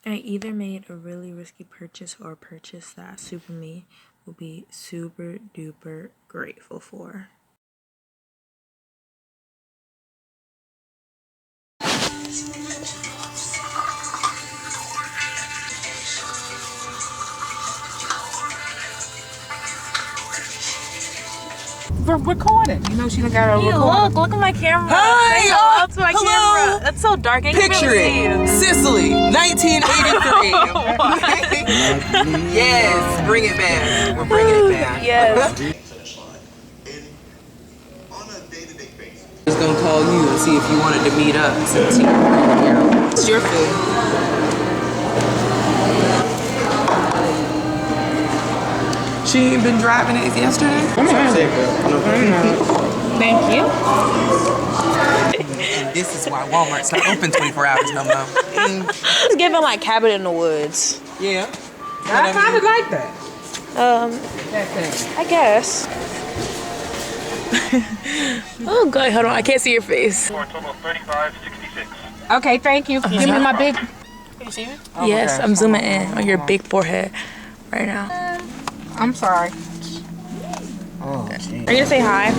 I either made a really risky purchase or a purchase that Super Me will be super duper grateful for. We're recording. You know she done got her recording. Look at my camera. Hi, to my camera. That's so dark. I can't Picture really see you. it. Sicily, 1983. Yes, bring it back. We're bringing it back. Yes. I was gonna call you and see if you wanted to meet up since you're here. It's your food. She ain't been driving it yesterday? Thank you. This is why Walmart's not open 24 hours no more. It's giving like cabin in the woods. Yeah. I kind of like that. That thing. I guess. Oh god, hold on, I can't see your face. For a total of 35.66. Okay, thank you. Give me my big. Can you see me? Yes, okay. I'm zooming in on your big forehead right now. I'm sorry. Oh, Are you gonna say hi?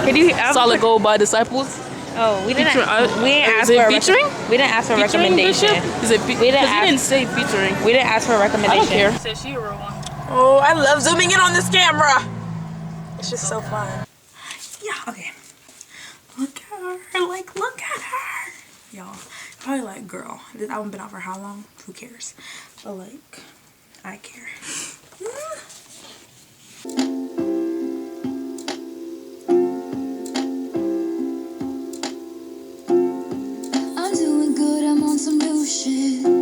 Can you? Solid Gold by Disciples. Oh, we didn't. We didn't ask Is for it a featuring? We didn't ask for a Featuring recommendation. Bishop? Is it? We Because didn't you didn't say featuring. We didn't ask for a I recommendation. don't care. Said she a real one. Oh, I love zooming in on this camera. It's just so fun. Yeah. Okay. Look at her. Like, look at her. Y'all probably like, girl, this album been out for how long? Who cares? But like, I care. I'm doing good, I'm on some new shit.